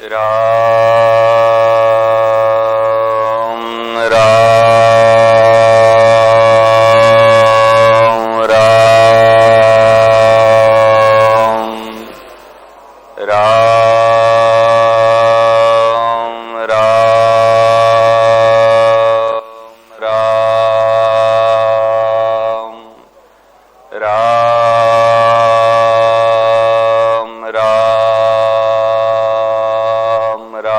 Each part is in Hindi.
राम राम राम राम राम राम राम राम राम।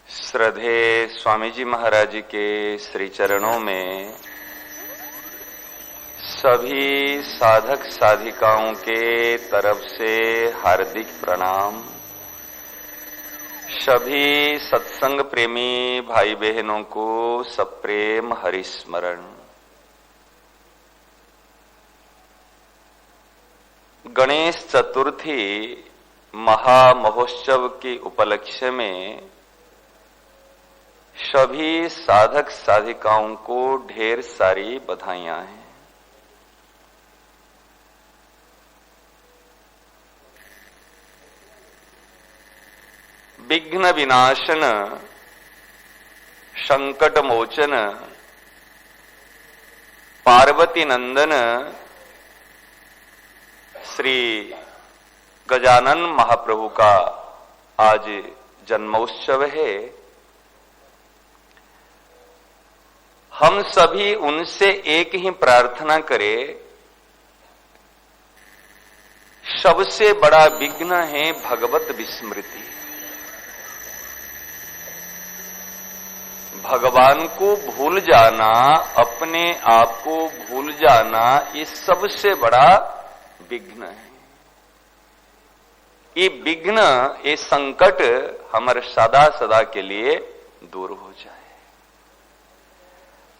श्रद्धेय स्वामी जी महाराज जी के श्री चरणों में सभी साधक साधिकाओं के तरफ से हार्दिक प्रणाम। सभी सत्संग प्रेमी भाई बहनों को सप्रेम हरिस्मरण। गणेश चतुर्थी महामहोत्सव के उपलक्ष्य में सभी साधक साधिकाओं को ढेर सारी बधाइयां हैं। विघ्न विनाशन, संकट मोचन, पार्वती नंदन श्री गजानन महाप्रभु का आज जन्मोत्सव है। हम सभी उनसे एक ही प्रार्थना करें, सबसे बड़ा विघ्न है भगवत विस्मृति। भगवान को भूल जाना, अपने आप को भूल जाना, ये सबसे बड़ा विघ्न है। ये विघ्न, ये संकट हमारे सदा सदा के लिए दूर हो जाए।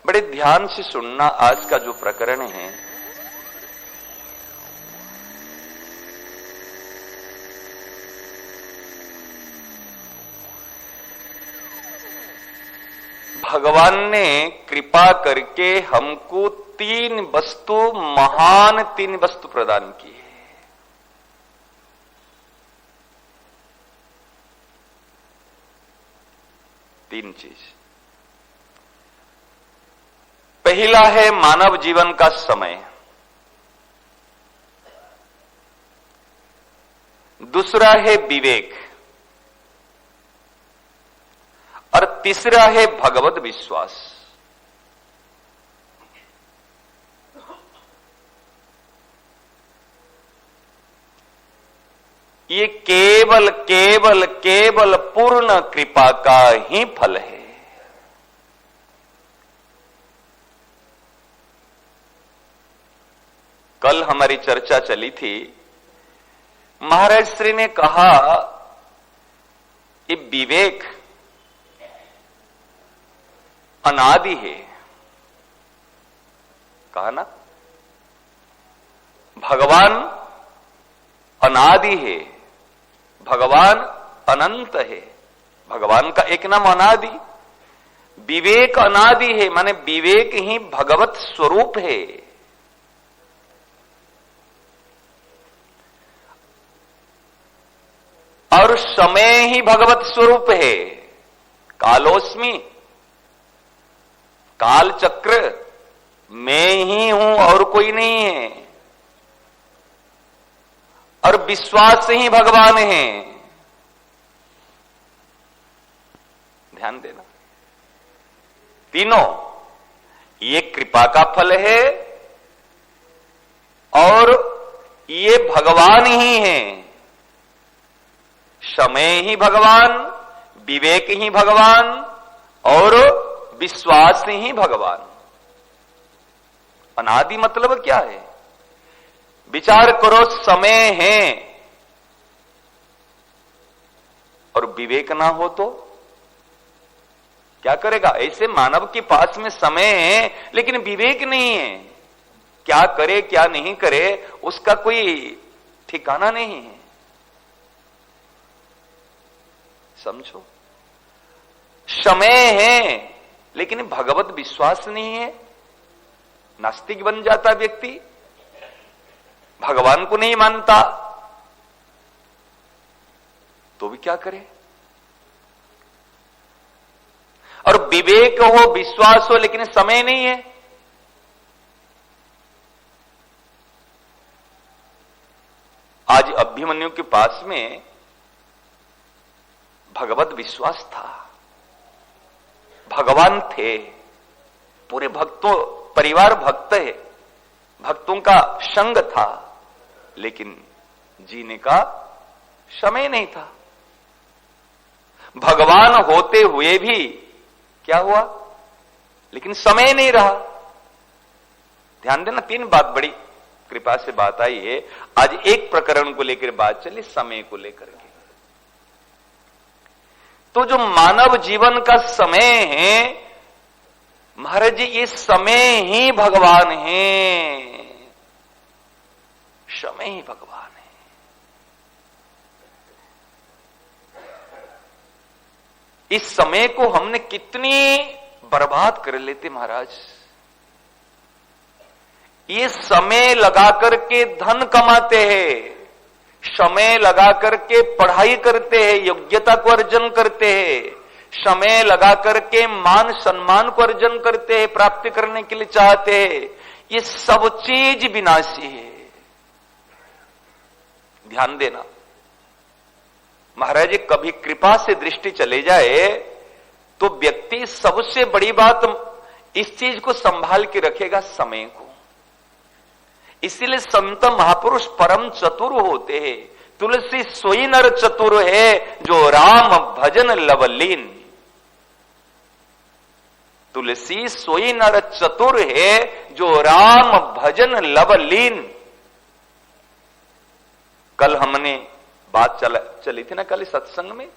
बड़े ध्यान से सुनना आज का जो प्रकरण है। भगवान ने कृपा करके हमको तीन वस्तु, महान तीन वस्तु प्रदान की है। तीन चीज। पहला है मानव जीवन का समय, दूसरा है विवेक और तीसरा है भगवत विश्वास। ये केवल केवल केवल पूर्ण कृपा का ही फल है। कल हमारी चर्चा चली थी, महाराज श्री ने कहा ये विवेक अनादि है। कहा ना, भगवान अनादि है, भगवान अनंत है। भगवान का एक नाम अनादि, विवेक अनादि है, माने विवेक ही भगवत स्वरूप है। और समय ही भगवत स्वरूप है। कालोस्मि, काल चक्र मैं ही हूं और कोई नहीं है। और विश्वास ही भगवान है। ध्यान देना, तीनों ये कृपा का फल है और ये भगवान ही है। समय ही भगवान, विवेक ही भगवान और विश्वास ही भगवान। अनादि मतलब क्या है? विचार करो, समय है और विवेक ना हो तो क्या करेगा? ऐसे मानव के पास में समय है लेकिन विवेक नहीं है। क्या करे क्या नहीं करे उसका कोई ठिकाना नहीं है। समझो, समय है, लेकिन भगवत विश्वास नहीं है, नास्तिक बन जाता व्यक्ति, भगवान को नहीं मानता, तो भी क्या करे। और विवेक हो, विश्वास हो, लेकिन समय नहीं है। आज अभिमन्यु के पास में भगवत विश्वास था, भगवान थे, पूरे भक्तों परिवार भक्त है, भक्तों का संग था, लेकिन जीने का समय नहीं था। भगवान होते हुए भी क्या हुआ, लेकिन समय नहीं रहा। ध्यान देना, 3 बात बड़ी कृपा से बात आई है। आज एक प्रकरण को लेकर बात चली, समय को लेकर के। तो जो मानव जीवन का समय है महाराज जी, ये समय ही भगवान है, समय ही भगवान है। इस समय को हमने कितनी बर्बाद कर लेते महाराज। ये समय लगा करके धन कमाते हैं, समय लगा करके पढ़ाई करते हैं, योग्यता को अर्जन करते हैं, समय लगा करके मान सम्मान को अर्जन करते हैं, प्राप्ति करने के लिए चाहते हैं। ये सब चीज विनाशी है, ध्यान देना महाराज। कभी कृपा से दृष्टि चले जाए तो व्यक्ति सबसे बड़ी बात इस चीज को संभाल के रखेगा, समय को। इसीलिए संत महापुरुष परम चतुर होते हैं। तुलसी सोई नर चतुर है, जो राम भजन लवलीन। तुलसी सोई नर चतुर है, जो राम भजन लवलीन। कल हमने बात चली थी ना, कल सत्संग में,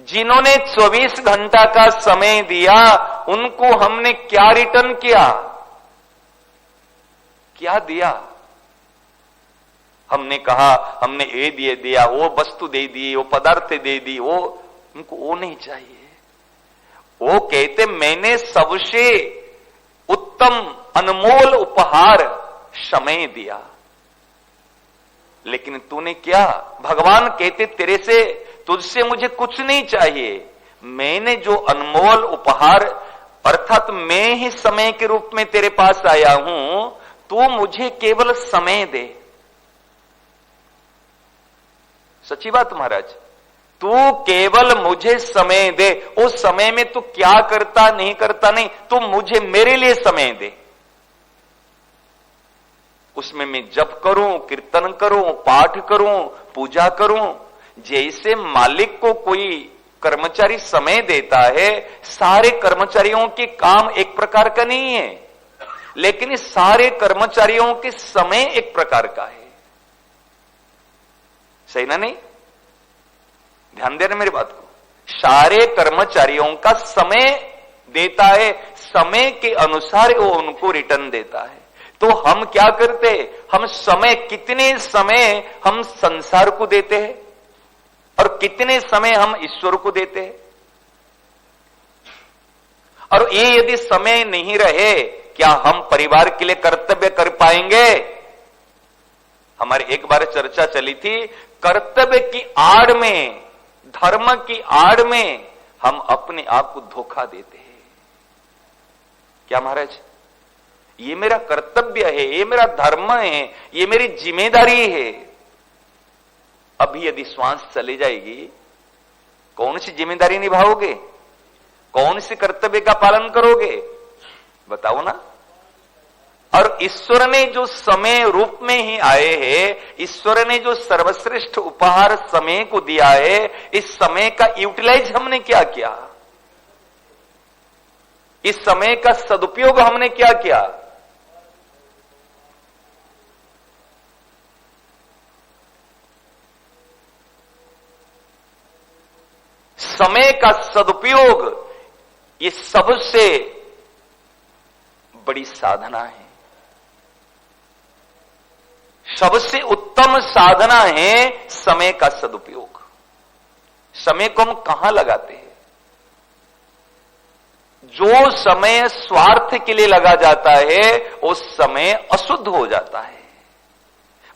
जिन्होंने 24 घंटा का समय दिया, उनको हमने क्या रिटर्न किया, क्या दिया। हमने कहा हमने ये दिए दिया, वो वस्तु दे दी, वो पदार्थ दे दी, वो उनको वो नहीं चाहिए। वो कहते मैंने सबसे उत्तम अनमोल उपहार समय दिया, लेकिन तूने क्या। भगवान कहते तेरे से, तुझसे मुझे कुछ नहीं चाहिए, मैंने जो अनमोल उपहार अर्थात मैं ही समय के रूप में तेरे पास आया हूं, तू मुझे केवल समय दे। सच्ची बात महाराज, तू केवल मुझे समय दे। उस समय में तू क्या करता नहीं करता नहीं, तू मुझे मेरे लिए समय दे। उसमें मैं जप करूं, कीर्तन करूं, पाठ करूं, पूजा करूं। जैसे मालिक को कोई कर्मचारी समय देता है, सारे कर्मचारियों के काम एक प्रकार का नहीं है, लेकिन इस सारे कर्मचारियों के समय एक प्रकार का है। सही ना, नहीं? ध्यान देना मेरी बात को। सारे कर्मचारियों का समय देता है, समय के अनुसार वो उनको रिटर्न देता है। तो हम क्या करते, हम समय, कितने समय हम संसार को देते हैं और कितने समय हम ईश्वर को देते हैं। और ये यदि समय नहीं रहे, क्या हम परिवार के लिए कर्तव्य कर पाएंगे। हमारी एक बार चर्चा चली थी, कर्तव्य की आड़ में, धर्म की आड़ में हम अपने आप को धोखा देते हैं। क्या महाराज, ये मेरा कर्तव्य है, ये मेरा धर्म है, ये मेरी जिम्मेदारी है। अभी यदि श्वास चली जाएगी, कौन सी जिम्मेदारी निभाओगे, कौन सी कर्तव्य का पालन करोगे, बताओ ना। और ईश्वर ने जो समय रूप में ही आए हैं, ईश्वर ने जो सर्वश्रेष्ठ उपहार समय को दिया है, इस समय का यूटिलाइज हमने क्या किया, इस समय का सदुपयोग हमने क्या किया। समय का सदुपयोग ये सबसे बड़ी साधना है, सबसे उत्तम साधना है समय का सदुपयोग। समय को हम कहां लगाते हैं, जो समय स्वार्थ के लिए लगा जाता है उस समय अशुद्ध हो जाता है।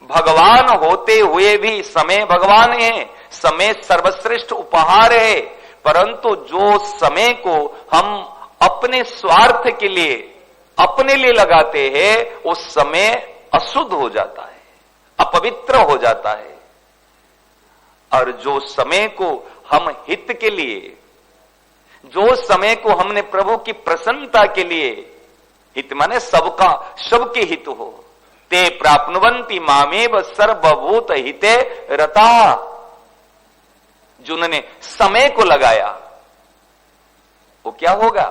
भगवान होते हुए भी समय भगवान है, समय सर्वश्रेष्ठ उपहार है, परंतु जो समय को हम अपने स्वार्थ के लिए, अपने लिए लगाते हैं उस समय अशुद्ध हो जाता है, अपवित्र हो जाता है। और जो समय को हम हित के लिए, जो समय को हमने प्रभु की प्रसन्नता के लिए, हित माने सबका, सबके हित हो, ते प्राप्नुवन्ति मामेव सर्वभूत हिते रता, जिन्होंने समय को लगाया वो क्या होगा,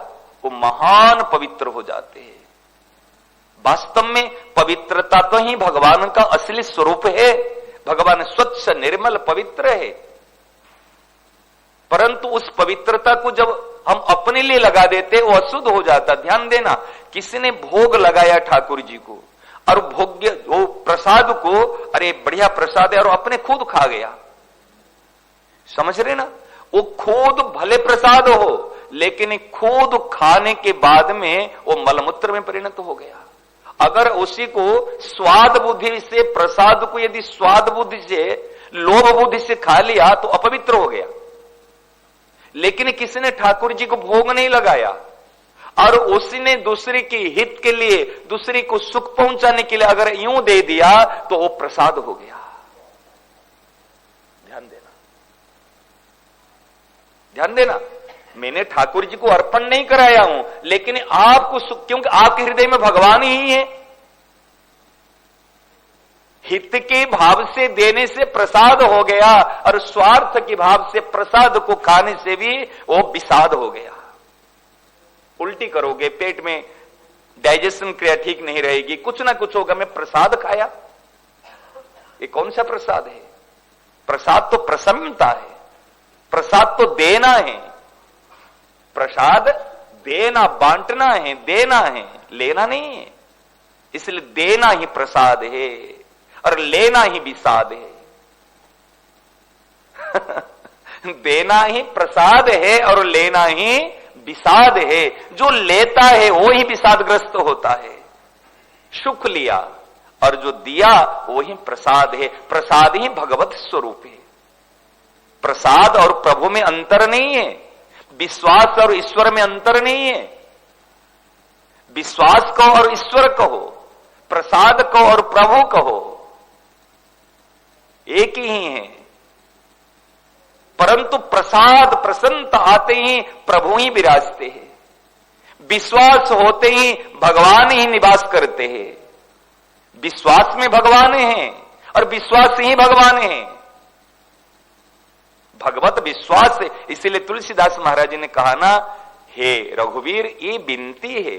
वो महान पवित्र हो जाते हैं। वास्तव में पवित्रता तो ही भगवान का असली स्वरूप है। भगवान स्वच्छ निर्मल पवित्र है, परंतु उस पवित्रता को जब हम अपने लिए लगा देते वो अशुद्ध हो जाता। ध्यान देना, किसी ने भोग लगाया ठाकुर जी को और भोग्य वो प्रसाद को, अरे बढ़िया प्रसाद है, और अपने खुद खा गया। समझ रहे ना, वो खुद भले प्रसाद हो लेकिन खुद खाने के बाद में वो मलमूत्र में परिणत हो गया। अगर उसी को स्वाद बुद्धि से, प्रसाद को यदि स्वाद बुद्धि से, लोभ बुद्धि से खा लिया तो अपवित्र हो गया। लेकिन किसी ने ठाकुर जी को भोग नहीं लगाया और उसी ने दूसरे के हित के लिए, दूसरे को सुख पहुंचाने के लिए अगर यूं दे दिया तो वो प्रसाद हो गया। ध्यान देना, ध्यान देना, मैंने ठाकुर जी को अर्पण नहीं कराया हूं, लेकिन आपको सुख, क्योंकि आपके हृदय में भगवान ही है। हित के भाव से देने से प्रसाद हो गया और स्वार्थ के भाव से प्रसाद को खाने से भी वो विषाद हो गया। उल्टी करोगे, पेट में डाइजेशन क्रिया ठीक नहीं रहेगी, कुछ ना कुछ होगा। मैं प्रसाद खाया, ये कौन सा प्रसाद है? प्रसाद तो प्रसन्नता है, प्रसाद तो देना है। प्रसाद देना, बांटना है, देना है, लेना नहीं है। इसलिए देना ही प्रसाद है और लेना ही विषाद है। देना ही प्रसाद है और लेना ही विषाद है। जो लेता है वो ही विषादग्रस्त होता है। सुख लिया और जो दिया वो ही प्रसाद है। प्रसाद ही भगवत स्वरूप है। प्रसाद और प्रभु में अंतर नहीं है, विश्वास और ईश्वर में अंतर नहीं है। विश्वास कहो और ईश्वर कहो, प्रसाद कहो और प्रभु कहो, एक ही है। परंतु प्रसाद, प्रसन्नता आते ही प्रभु ही विराजते हैं। विश्वास होते ही भगवान ही निवास करते हैं। विश्वास में भगवान है और विश्वास ही भगवान है। भगवत विश्वास है। इसीलिए तुलसीदास महाराज जी ने कहा ना, हे रघुवीर ये विनती है,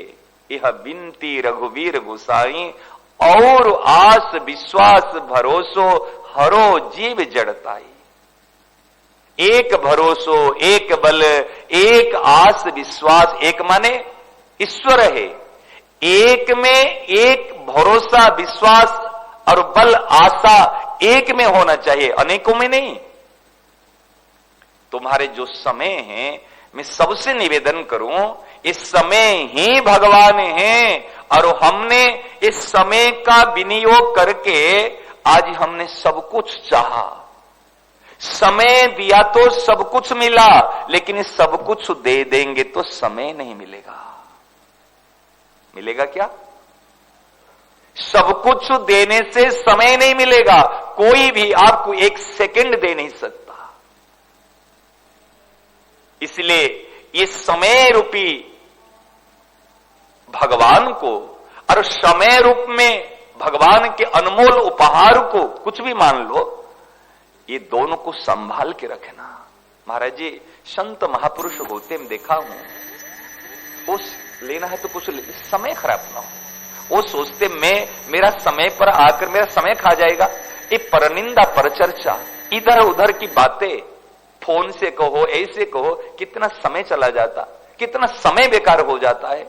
यह विनती रघुवीर गोसाई, और आस विश्वास भरोसो हरो जीव जड़ताई। एक भरोसो, एक बल, एक आस विश्वास, एक माने ईश्वर है, एक में एक भरोसा विश्वास और बल आशा एक में होना चाहिए, अनेकों में नहीं। तुम्हारे जो समय है, मैं सबसे निवेदन करूं, इस समय ही भगवान है और हमने इस समय का विनियोग करके आज हमने सब कुछ चाहा। समय दिया तो सब कुछ मिला, लेकिन सब कुछ दे देंगे तो समय नहीं मिलेगा। मिलेगा क्या? सब कुछ देने से समय नहीं मिलेगा। कोई भी आपको एक सेकंड दे नहीं सकता। इसलिए ये समय रूपी भगवान को और समय रूप में भगवान के अनमोल उपहार को कुछ भी मान लो, ये दोनों को संभाल के रखना। महाराज जी संत महापुरुष होते मैं देखा हूं, उस लेना है तो कुछ ले, समय खराब ना हो। वो सोचते मैं, मेरा समय पर आकर मेरा समय खा जाएगा। ये परनिंदा, परचर्चा, इधर उधर की बातें, फोन से कहो, ऐसे कहो, कितना समय चला जाता, कितना समय बेकार हो जाता है।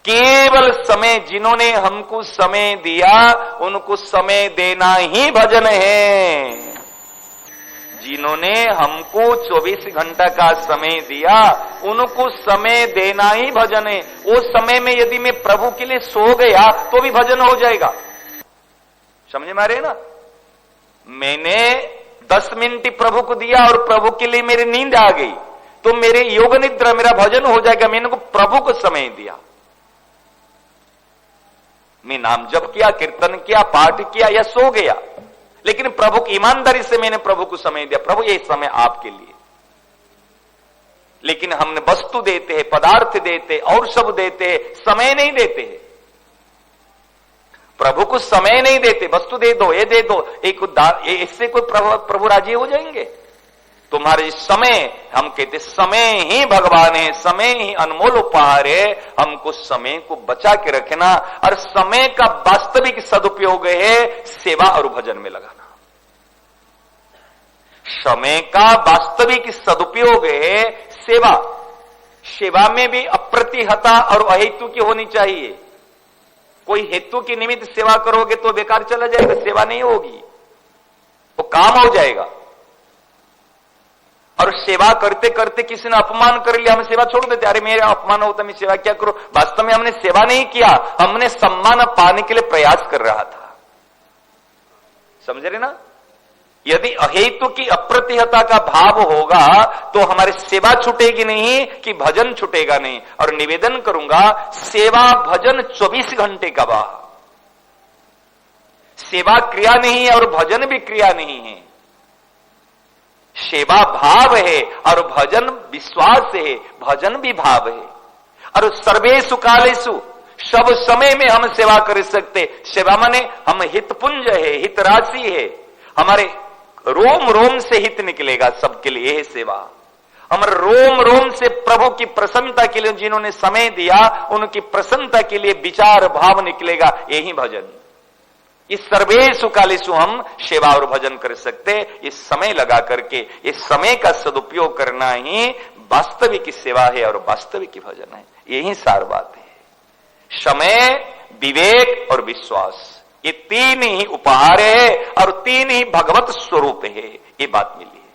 केवल समय, जिन्होंने हमको समय दिया उनको समय देना ही भजन है। जिन्होंने हमको 24 घंटा का समय दिया, उनको समय देना ही भजन है। वो समय में यदि मैं प्रभु के लिए सो गया तो भी भजन हो जाएगा। समझे मारे ना? मैंने 10 मिनट प्रभु को दिया और प्रभु के लिए मेरी नींद आ गई तो मेरे योग निद्रा, मेरा भजन हो जाएगा। मैंने को प्रभु को समय दिया, मैं नाम जप किया, कीर्तन किया, पाठ किया या सो गया, लेकिन प्रभु की ईमानदारी से मैंने प्रभु को समय दिया। प्रभु ये समय आपके लिए। लेकिन हमने वस्तु देते हैं, पदार्थ देते और सब देते हैं, समय नहीं देते हैं। प्रभु को समय नहीं देते, वस्तु दे दो, ये दे दो, एक इससे कोई प्रभु राजी हो जाएंगे? तुम्हारे समय, हम कहते समय ही भगवान है, समय ही अनमोल उपहार है। हमको समय को बचा के रखना और समय का वास्तविक सदुपयोग है सेवा और भजन में लगाना। समय का वास्तविक सदुपयोग है सेवा। सेवा में भी अप्रतिहता और अहेतु की होनी चाहिए। कोई हेतु के निमित्त सेवा करोगे तो बेकार चला जाएगा, सेवा नहीं होगी, वो काम हो जाएगा। और सेवा करते करते किसी ने अपमान कर लिया, हम सेवा छोड़ देते, अरे मेरा अपमान होता मैं सेवा क्या करूं। वास्तव में हमने सेवा नहीं किया, हमने सम्मान पाने के लिए प्रयास कर रहा था। समझ रहे ना? यदि अहेतु की अप्रतिहता का भाव होगा तो हमारी सेवा छूटेगी नहीं कि भजन छूटेगा नहीं। और निवेदन करूंगा, सेवा भजन 24 घंटे का वाह। सेवा क्रिया नहीं है और भजन भी क्रिया नहीं है। सेवा भाव है और भजन विश्वास है, भजन भी भाव है। और सर्वेषु कालेषु, सब समय में हम सेवा कर सकते। सेवा माने हम हितपुंज है, हित राशि है, हमारे रोम रोम से हित निकलेगा सबके लिए। यह सेवा हमारे रोम रोम से प्रभु की प्रसन्नता के लिए जिन्होंने समय दिया, उनकी प्रसन्नता के लिए विचार भाव निकलेगा, यही भजन। इस सर्वेषु कालेषु हम सेवा और भजन कर सकते। इस समय लगा करके इस समय का सदुपयोग करना ही वास्तविक सेवा है और वास्तविक भजन है। यही सार बात है। समय, विवेक और विश्वास, ये तीन ही उपहार है और तीन ही भगवत स्वरूप है। ये बात मिली है।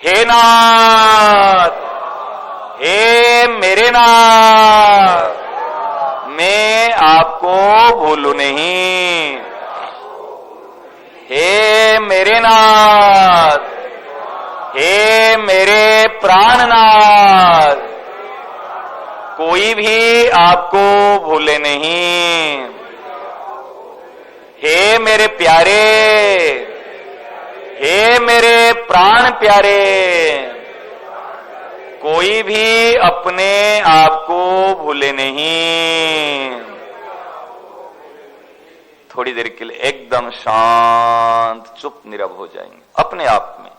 हे नाथ, हे मेरे नाथ, मैं आपको भूलू नहीं। हे मेरे नाथ, हे मेरे प्राणनाथ, कोई भी आपको भूले नहीं। हे मेरे प्यारे, हे मेरे प्राण प्यारे, कोई भी अपने आप को भूले नहीं। थोड़ी देर के लिए एकदम शांत चुप नीरव हो जाएंगे अपने आप में।